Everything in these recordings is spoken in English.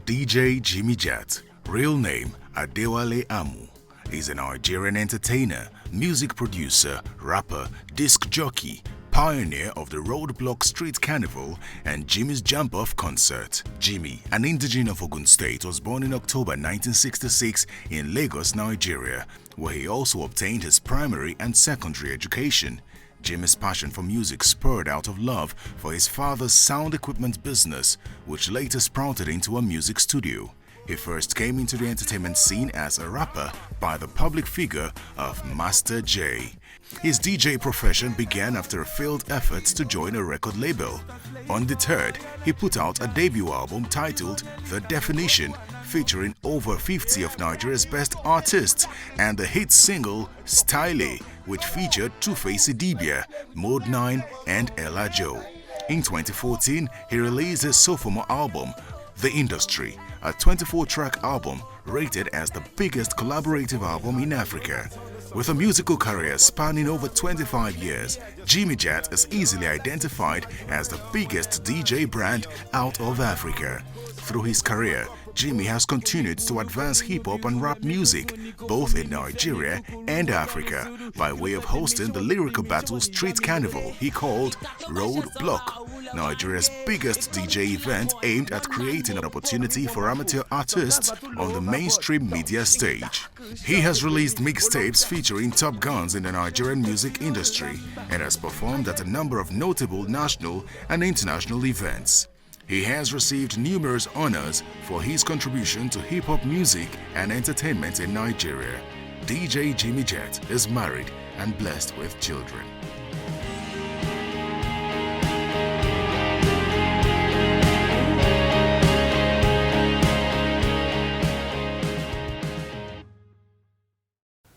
DJ Jimmy Jatt, real name Adewale Amu, is a Nigerian entertainer, music producer, rapper, disc jockey, pioneer of the Roadblock Street Carnival and Jimmy's Jump Off concert. Jimmy, an indigenous of Ogun State, was born in October 1966 in Lagos, Nigeria, where he also obtained his primary and secondary education. Jimmy's passion for music spurred out of love for his father's sound equipment business, which later sprouted into a music studio. He first came into the entertainment scene as a rapper by the public figure of Master J. His DJ profession began after a failed effort to join a record label. Undeterred, he put out a debut album titled The Definition, featuring over 50 of Nigeria's best artists, and the hit single Style, which featured Two-Face Idibia, Mode 9 and Ella Joe. In 2014, he released his sophomore album, The Industry, a 24-track album rated as the biggest collaborative album in Africa. With a musical career spanning over 25 years, Jimmy Jatt is easily identified as the biggest DJ brand out of Africa. Through his career, Jimmy has continued to advance hip-hop and rap music, both in Nigeria and Africa, by way of hosting the lyrical battle street carnival he called Roadblock, Nigeria's biggest DJ event aimed at creating an opportunity for amateur artists on the mainstream media stage. He has released mixtapes featuring top guns in the Nigerian music industry and has performed at a number of notable national and international events. He has received numerous honors for his contribution to hip-hop music and entertainment in Nigeria. DJ Jimmy Jatt is married and blessed with children.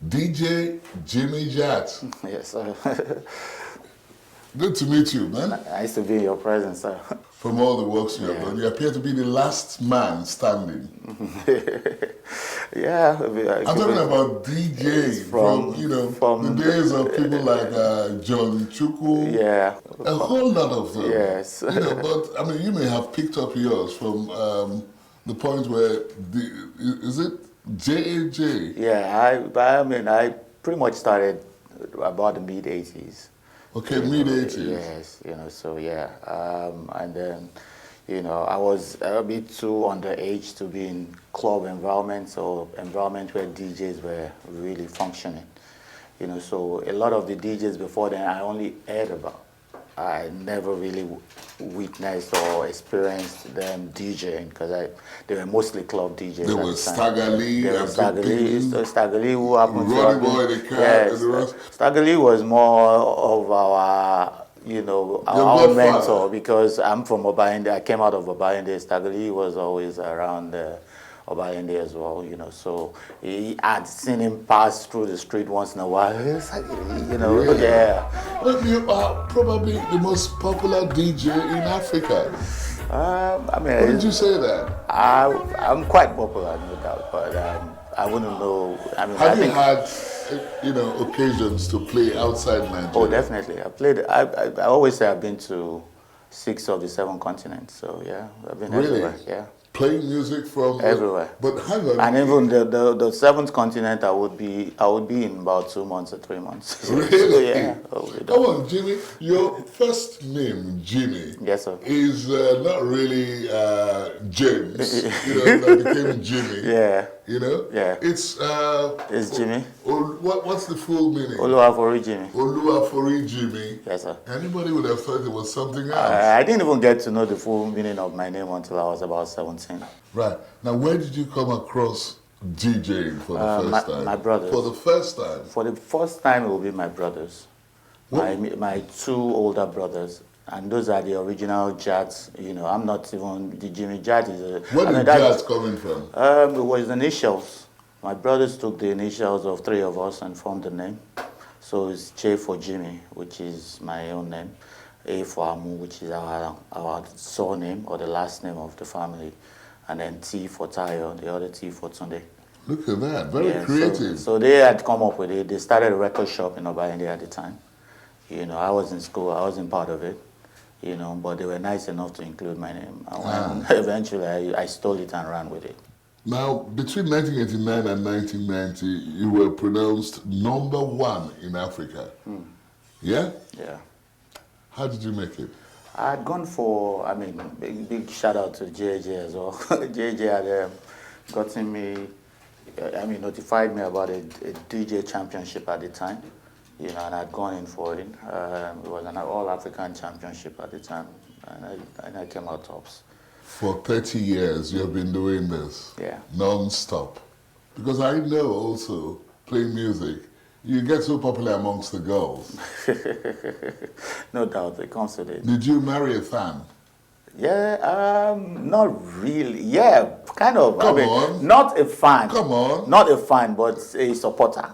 DJ Jimmy Jatt. Yes, sir. Good to meet you, man. Nice to be in your presence, sir. From all the works you have done, you appear to be the last man standing. Yeah. I'm talking about DJ from the days of people like John Chukwu. Yeah. A whole lot of them. Yes. But I mean, you may have picked up yours from the point where, is it J.A.J.? Yeah, I pretty much started about the mid-80s. Okay, mid-80s. Yes, so yeah. And then, I was a bit too underage to be in club environments or environment where DJs were really functioning. So a lot of the DJs before then I only heard about. I never really witnessed or experienced them DJing because they were mostly club DJs. There was Stagger Lee, Stagger Lee, who happened to Roddy Boy, the Cat, yes, and the rest. Stagger Lee was more of our, our mentor because I'm from Obainde. I came out of Obainde. Stagger Lee was always around Obainde as well, so he had seen him pass through the street once in a while. It's like, Really? Yeah. Well, you are probably the most popular DJ in Africa. Why did you say that? I'm quite popular, no doubt, but I wouldn't know. Have you had, occasions to play outside Nigeria? Oh, definitely. I always say I've been to 6 of the 7 continents. So yeah, I've been everywhere. Yeah. Playing music from everywhere. But hang on. And even the 7th continent, I would be in about 2 months or 3 months. Really? So, yeah. Come on, Jimmy. Your first name, Jimmy, yes, sir, is not really James. That became Jimmy. Yeah. Yeah. It's Jimmy. What's the full meaning? Oluwafori Jimmy. Oluwafori Jimmy. Yes, sir. Anybody would have thought it was something else. I didn't even get to know the full meaning of my name until I was about 17. Right. Now, where did you come across DJing for the first time? My brothers. For the first time? For the first time, it will be my brothers. My 2 older brothers. And those are the original Jatts. I'm not even the Jimmy Jatt. Where did Jatt coming from? It was the initials. My brothers took the initials of 3 of us and formed the name. So it's J for Jimmy, which is my own name. A for Amu, which is our surname or the last name of the family. And then T for Tayo, the other T for Tunde. Look at that, very creative. So they had come up with it. They started a record shop in Obainde at the time. I was in school, I wasn't part of it. you know, but they were nice enough to include my name. And when eventually I stole it and ran with it. Now, between 1989 and 1990, you were pronounced #1 in Africa. Yeah? Yeah. How did you make it? I had gone for, I mean, big shout out to JJ as well. JJ had gotten me, notified me about a DJ championship at the time, you know, and I'd gone in for it. It was an all-African championship at the time, and I came out tops. For 30 years, you have been doing this. Yeah. Non-stop. Because I know also, playing music, you get so popular amongst the girls. No doubt, it comes with it. Did you marry a fan? Yeah, not really. Yeah, kind of. Come on. Not a fan. Come on. Not a fan, but a supporter.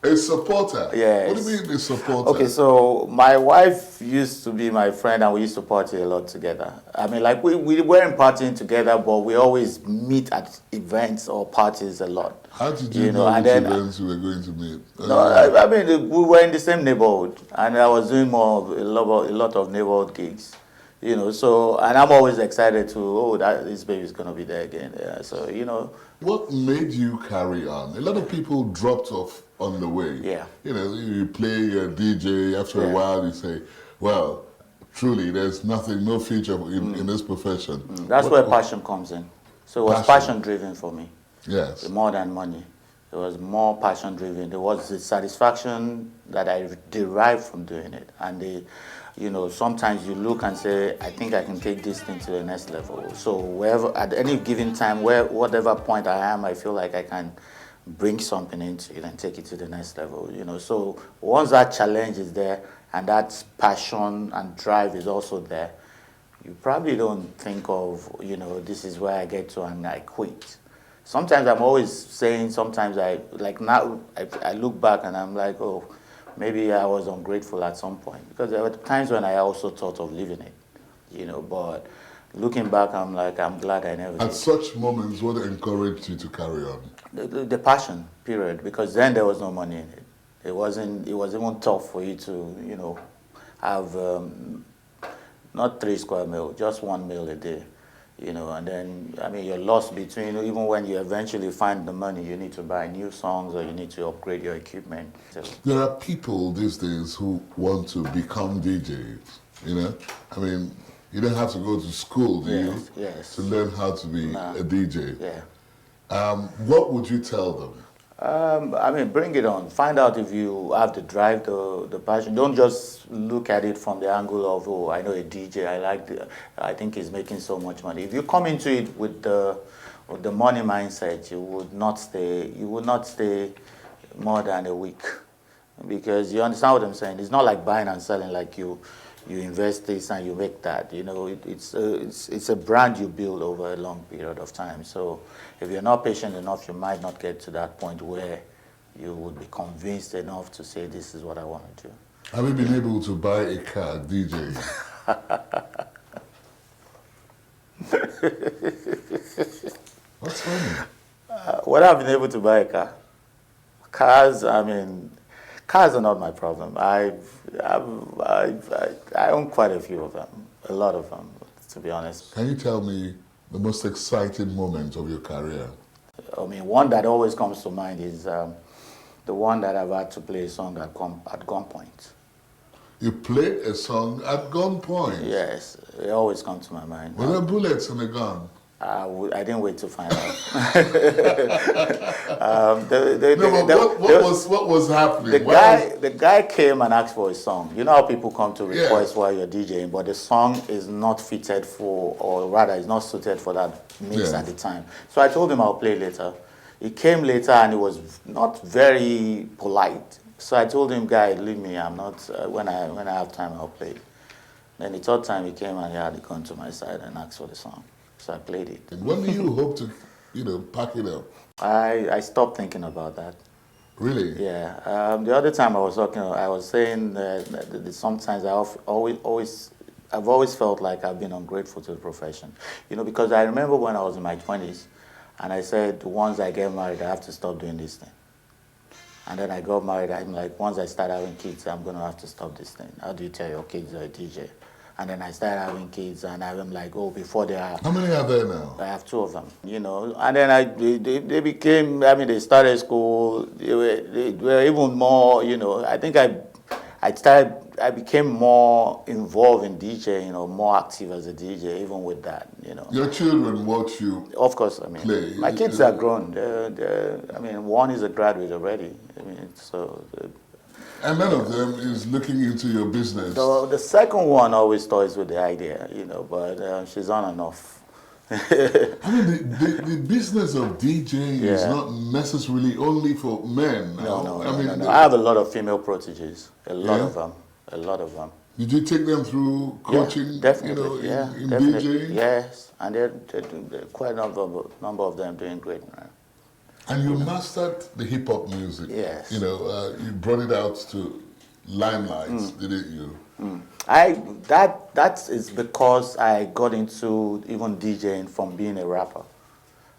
A supporter? Yes. What do you mean a supporter? Okay, so my wife used to be my friend and we used to party a lot together. I mean, like we weren't partying together, but we always meet at events or parties a lot. How did you know which events you were going to meet? No, I mean, we were in the same neighborhood and I was doing more of a lot of neighborhood gigs. You know, so, and I'm always excited to, this baby's going to be there again. Yeah, so, you know. What made you carry on? A lot of people dropped off on the way. Yeah. You know, you play your DJ, after a while you say, well, truly, there's nothing, no future in this profession. That's where passion comes in. So it was passion driven for me. Yes. More than money. It was more passion driven. There was the satisfaction that I derived from doing it. And you know, sometimes you look and say, I think I can take this thing to the next level. So wherever, at any given time, whatever point I am, I feel like I can bring something into it and take it to the next level. You know, so once that challenge is there and that passion and drive is also there, you probably don't think of, you know, this is where I get to and I quit. Sometimes I'm always saying, sometimes I look back and I'm like, oh, maybe I was ungrateful at some point, because there were times when I also thought of leaving it, you know, but looking back, I'm like, I'm glad I never did. At such moments, what encouraged you to carry on? The passion, period, because then there was no money in it. It was even tough for you to, you know, have not 3 square meals, just 1 meal a day. You know, and then, I mean, you're lost between, even when you eventually find the money, you need to buy new songs or you need to upgrade your equipment. So, there are people these days who want to become DJs, you know? I mean, you don't have to go to school, do you? Yes. To learn how to be a DJ. Yeah. What would you tell them? I mean, bring it on. Find out if you have the drive, the passion. Don't just look at it from the angle of, oh, I know a DJ, I think he's making so much money. If you come into it with the money mindset, you would not stay more than a week. Because you understand what I'm saying? It's not like buying and selling, like you invest this and you make that. You know, it's a brand you build over a long period of time. So if you're not patient enough, you might not get to that point where you would be convinced enough to say, this is what I want to do. Have you been able to buy a car, DJ? What's funny? When I've been able to buy a car? Cars, I mean, cars are not my problem. I own quite a few of them, a lot of them, to be honest. Can you tell me the most exciting moment of your career? I mean, one that always comes to mind is the one that I've had to play a song at gunpoint. You played a song at gunpoint? Yes, it always comes to my mind. Were there bullets in the gun? I didn't wait to find out. What was happening? The guy came and asked for a song. You know how people come to request while you're DJing, but the song is not fitted for, or rather, is not suited for that mix at the time. So I told him I'll play later. He came later and he was not very polite. So I told him, guy, leave me. I'm not. When I have time, I'll play. Then the third time he came and he had to come to my side and ask for the song. So I played it. And when do you hope to, pack it up? I stopped thinking about that. Really? Yeah. The other time I was talking, I was saying that sometimes I've always felt like I've been ungrateful to the profession. You know, because I remember when I was in my 20s, and I said, once I get married, I have to stop doing this thing. And then I got married. I'm like, once I start having kids, I'm going to have to stop this thing. How do you tell your kids you're a DJ? And then I started having kids, and I'm like, oh, before they are. How many are there now? I have 2 of them, and then they became, they started school, they were even more, I think I became more involved in DJing, more active as a DJ, even with that, Your children watch you. Of course, play. My kids are grown. One is a graduate already, so. And none of them is looking into your business. The second one always toys with the idea, but she's on and off. The business of DJing is not necessarily only for men. No. I have a lot of female proteges, a lot of them. Did you take them through coaching? Yeah, definitely. In definitely. DJing? Yes, and they're quite a number of them doing great now. And you mastered the hip hop music. Yes. You brought it out to limelight, didn't you? That is because I got into even DJing from being a rapper.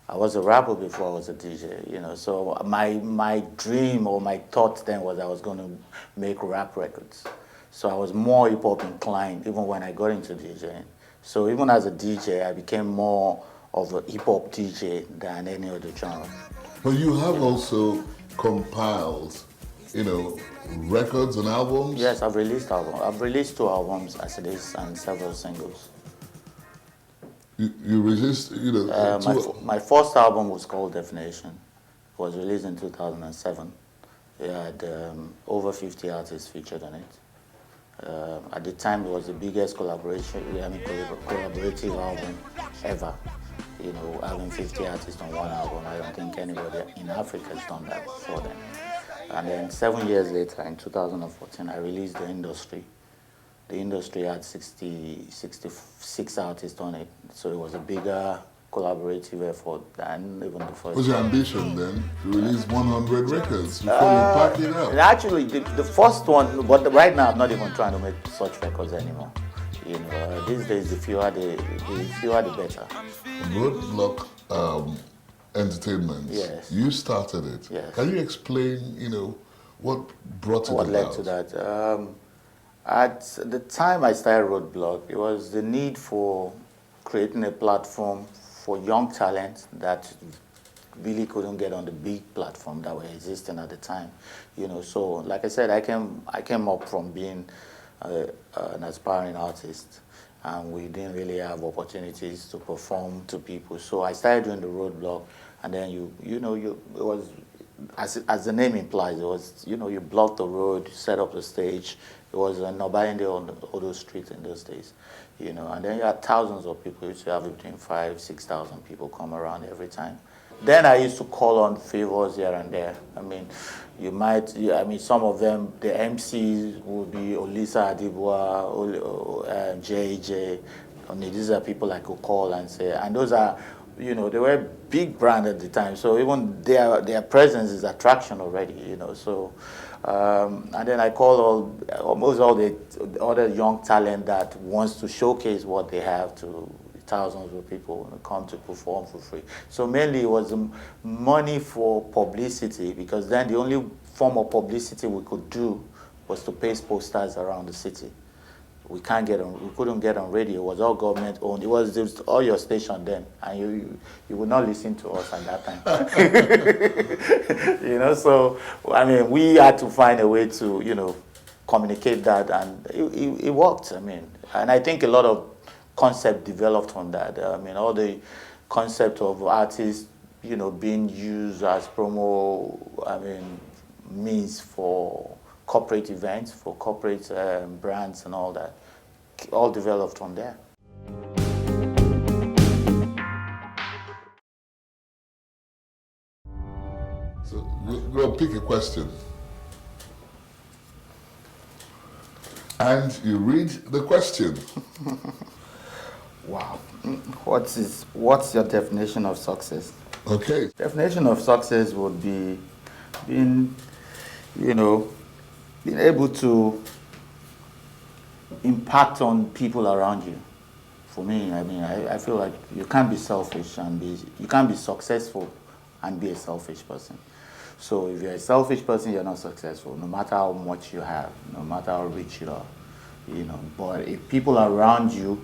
I was a rapper before I was a DJ, so my dream or my thought then was I was going to make rap records. So I was more hip hop inclined even when I got into DJing. So even as a DJ, I became more of a hip hop DJ than any other genre. But you have also compiled, records and albums? Yes, I've released albums. I've released 2 albums as it is and several singles. You released, my first album was called Definition. It was released in 2007. It had over 50 artists featured on it. At the time, it was the biggest collaborative album ever. Having 50 artists on one album, I don't think anybody in Africa has done that before then. And then 7 years later, in 2014, I released The Industry. The Industry had 66 artists on it, so it was a bigger collaborative effort than even the first. What's your ambition then? To release 100 records before you pack it up? Actually, the first one, but right now I'm not even trying to make such records anymore. These days, the fewer the better. Roadblock Entertainment. Yes. You started it. Yes. Can you explain, what brought it about? What led to that? At the time I started Roadblock, it was the need for creating a platform for young talent that really couldn't get on the big platform that were existing at the time. So like I said, I came up from being an aspiring artist, and we didn't really have opportunities to perform to people. So I started doing the Roadblock, and then it was, as the name implies, it was, you block the road, set up the stage. It was a Nobayende on all those streets in those days, and then you had thousands of people. You used to have between 5,000 to 6,000 people come around every time. Then I used to call on favors here and there. Some of them, the MCs would be Olisa Adewale, JJ. These are people I could call and say, and those are, they were big brand at the time. So even their presence is attraction already, So, and then I call almost all the other young talent that wants to showcase what they have to thousands of people come to perform for free. So mainly it was money for publicity, because then the only form of publicity we could do was to paste posters around the city. We couldn't get on radio. It was all government owned. It was all your station then, and you would not listen to us at that time. So we had to find a way to communicate that, and it worked. And I think a lot of concept developed on that. All the concept of artists, being used as promo, means for corporate events, for corporate brands and all that, all developed from there. So we'll pick a question. And you read the question. Wow. What's your definition of success? Okay. Definition of success would be being able to impact on people around you. For me, I feel like you can't be selfish you can't be successful and be a selfish person. So if you're a selfish person, you're not successful, no matter how much you have, no matter how rich you are. you know. But if people around you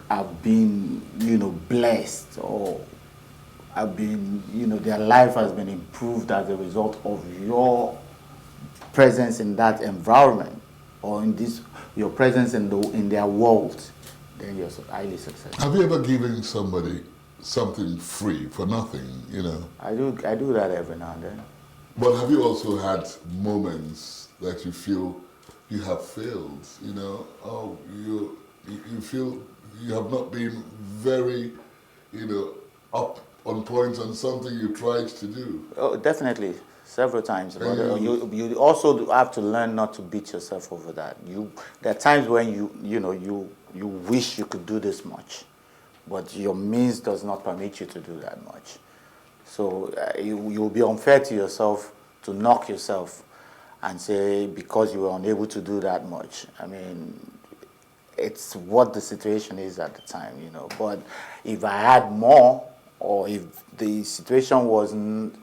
have been, you know, blessed, or have been, you know, their life has been improved as a result of your presence in that environment, or in this, your presence in their world, then you're highly successful. Have you ever given somebody something free for nothing, you know? I do that every now and then. But have you also had moments that you feel you have failed, you know? Oh, you feel you have not been very, you know, up on point on something you tried to do? Oh, definitely, several times. But you also have to learn not to beat yourself over that. There are times when you wish you could do this much, but your means does not permit you to do that much. So you'll be unfair to yourself to knock yourself and say because you were unable to do that much. I mean, it's what the situation is at the time, you know. But if I had more, or if the situation wasn't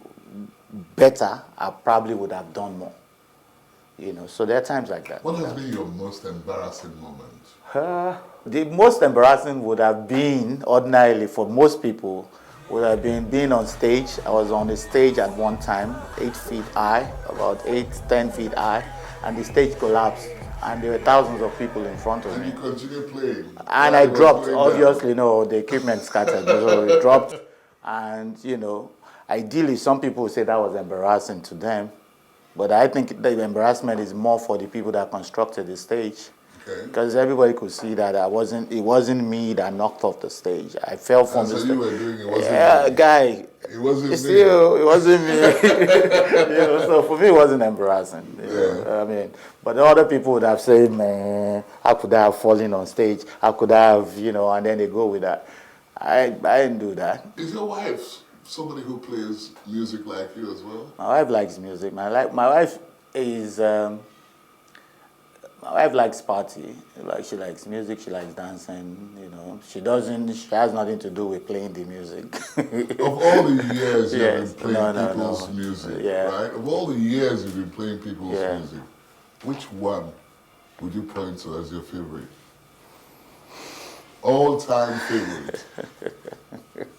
better, I probably would have done more. You know, so there are times like that. What has been your most embarrassing moment? The most embarrassing would have been, ordinarily for most people, would have been being on stage. I was on the stage at one time, 8 feet high, about 10 feet high, and the stage collapsed. And there were thousands of people in front of me. And you continued playing? And I dropped, obviously, no, the equipment scattered, so it dropped. And, you know, ideally, some people would say that was embarrassing to them. But I think the embarrassment is more for the people that constructed the stage. Because everybody could see that it wasn't me that knocked off the stage. I fell from the stage. You were doing it wasn't me. Guy. It wasn't me. Still, it wasn't me. You know, so for me, it wasn't embarrassing. You know? I mean, but the other people would have said, man, how could I have fallen on stage? How could I have, you know, and then they go with that. I didn't do that. Is your wife somebody who plays music like you as well? My wife likes music. My wife is... my wife likes party. Like, she likes music, she likes dancing, you know. She has nothing to do with playing the music. Of all the years you've been playing people's music, right? Of all the years you've been playing people's music, which one would you point to as your favorite? All-time favorite.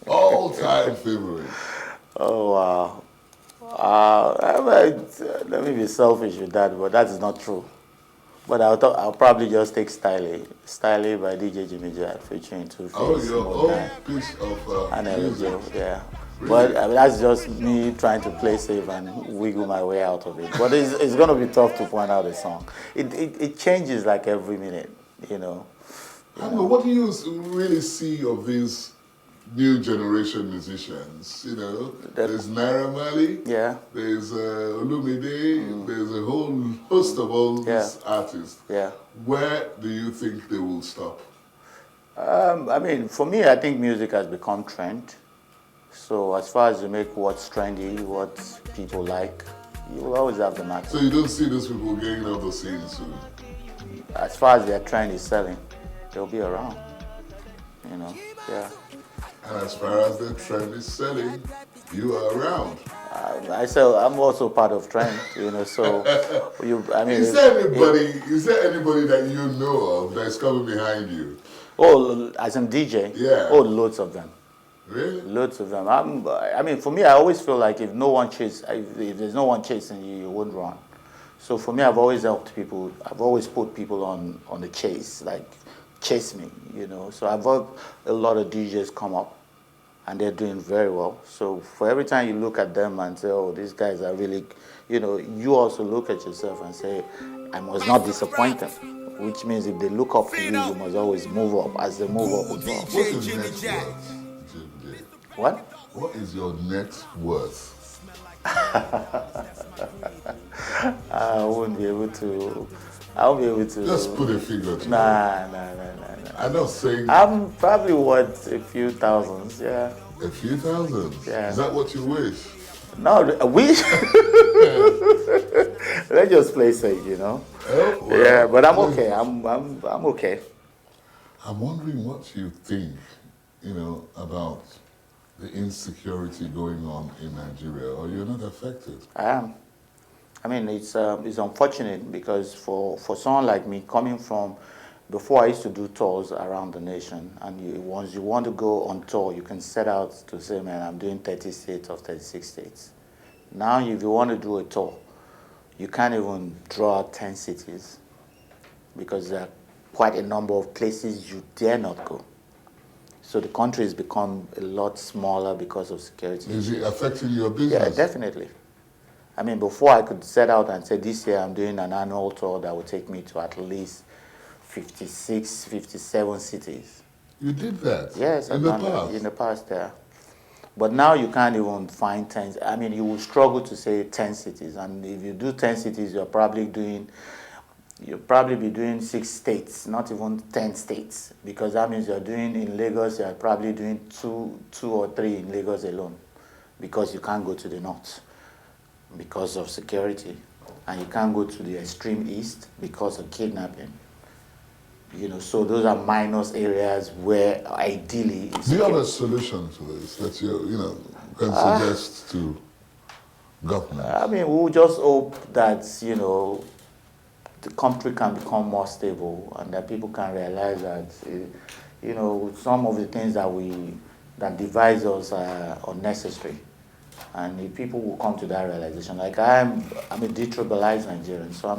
All-time favorite. Oh, wow. Let me be selfish with that, but that is not true. But I'll probably just take Styley by DJ Jimmy Jatt, featuring Two-Face. Oh, your own piece of music. Yeah. Really? But I mean, that's just me trying to play safe and wiggle my way out of it. But it's going to be tough to point out a song. It changes like every minute, you know. What do you really see of these new generation musicians? You know, there's Naira Marley, there's Olumide, there's a whole host of all these artists. Yeah. Where do you think they will stop? I mean, for me, I think music has become trend. So as far as you make what's trendy, what people like, you will always have the market. So you don't see those people getting out the scene soon? As far as their trend is selling, they'll be around, you know, And as far as the trend is selling, you are around. I'm also part of trend, you know, so, Is there anybody that you know of that's coming behind you? Oh, as in DJ? Yeah. Oh, loads of them. Really? Loads of them. I mean, for me, I always feel like if there's no one chasing you, you wouldn't run. So for me, I've always helped people. I've always put people on the chase, like chase me, you know. So I've had a lot of DJs come up, and they're doing very well. So for every time you look at them and say, oh, these guys are really, you know, you also look at yourself and say, I must not disappoint them. Which means if they look up to you, you must always move up as they move up as well. What is Jimmy Jatt? What? What is your net worth? I won't be able to. Just put a figure to it. Nah. I'm not saying. I'm probably worth a few thousands, yeah. A few thousand? Yeah. Is that what you wish? No, a wish. Let's just play safe, you know. Oh, well, yeah, but I'm okay. I'm okay. I'm wondering what you think, you know, about the insecurity going on in Nigeria, or you're not affected? I am. I mean, it's unfortunate because for someone like me coming from, before I used to do tours around the nation, and once you want to go on tour, you can set out to say, man, I'm doing 30 states or 36 states. Now, if you want to do a tour, you can't even draw out 10 cities because there are quite a number of places you dare not go. So the country has become a lot smaller because of security. Is it affecting your business? Yeah, definitely. I mean, before I could set out and say, this year I'm doing an annual tour that will take me to at least 56, 57 cities. You did that? Yes. In the past? In the past, yeah. But now you can't even find 10. I mean, you will struggle to say 10 cities. And if you do 10 cities, you'll probably be doing 6 states, not even 10 states. Because that means you're doing in Lagos, you're probably doing two or three in Lagos alone. Because you can't go to the north because of security. And you can't go to the extreme east because of kidnapping. So those are minus areas where ideally... Do you have a solution to this that you can suggest to government? I mean, we'll just hope that, the country can become more stable and that people can realize that, some of the things that divide us are unnecessary. And if people will come to that realization, like I'm a detribalized Nigerian, so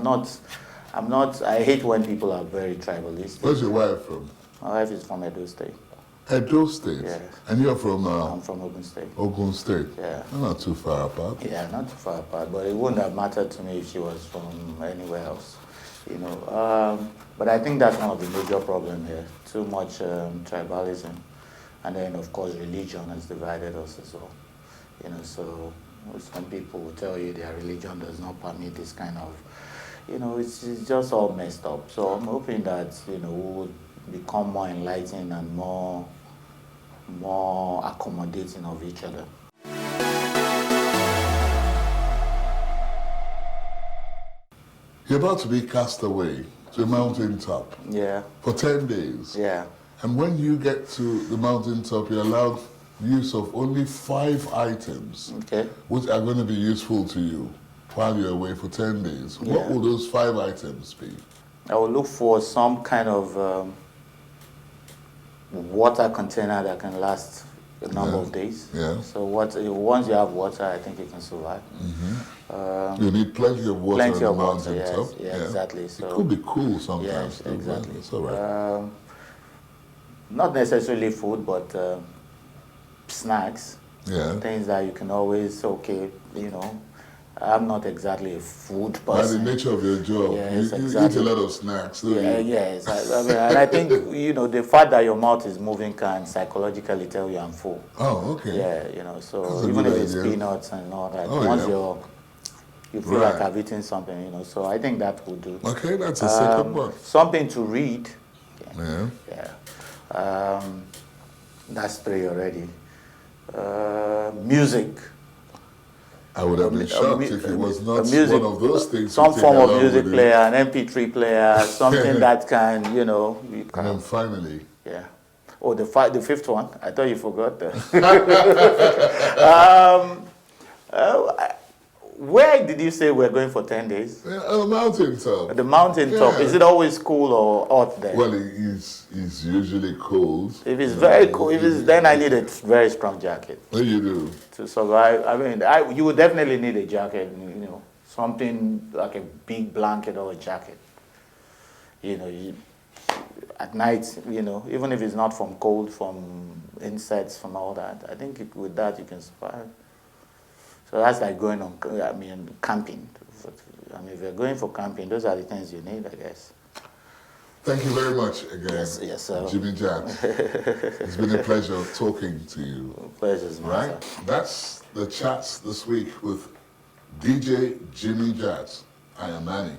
I hate when people are very tribalistic. Where's your wife from? My wife is from Edo State. Edo State? Yes. And you're from? I'm from Ogun State. Ogun State? Yeah. Not too far apart. Yeah, not too far apart, but it wouldn't have mattered to me if she was from anywhere else, But I think that's one of the major problems here. Too much tribalism. And then, of course, religion has divided us as well. So some people will tell you their religion does not permit this kind of, it's just all messed up. So I'm hoping that, we will become more enlightened and more accommodating of each other. You're about to be cast away to a mountaintop. Yeah. For 10 days. Yeah. And when you get to the mountaintop, you're allowed use of only 5 items, which are going to be useful to you while you're away for 10 days. Yeah. What will those 5 items be? I will look for some kind of water container that can last a number of days. Yeah. So once you have water, I think you can survive. Mm-hmm. You need plenty of water on the mountaintop. Yes, yeah, exactly. So it could be cool sometimes. Yes, exactly. It's all right. Not necessarily food, but snacks. Yeah. Things that you can always, I'm not exactly a food person. By the nature of your job, yes, you exactly. eat a lot of snacks, don't you? Yes. And I think, the fact that your mouth is moving can psychologically tell you I'm full. Oh, okay. Yeah, so even if it's peanuts and all that, once you feel like I've eaten something, so I think that will do. Okay, that's a second one. Something to read. Yeah. That's 3 already. Music. I would have been shocked if it was not one of those things. Some form of music player, an MP3 player, something that can, And then finally. Yeah. Oh, the 5th one. I thought you forgot that. Where did you say we're going for 10 days? A mountaintop. The mountaintop. Yeah. Is it always cool or hot there? Well, it's usually cold. If it's very cold, then I need a very strong jacket. What do you do? To survive. I mean, you would definitely need a jacket, something like a big blanket or a jacket. At night, even if it's not from cold, from insects, from all that, I think with that you can survive. So that's like going on, camping. If you're going for camping, those are the things you need, I guess. Thank you very much again, yes, sir. Jimmy Jatt. It's been a pleasure talking to you. Pleasure's mine. Right? That's the chats this week with DJ Jimmy Jatt. I am Manny.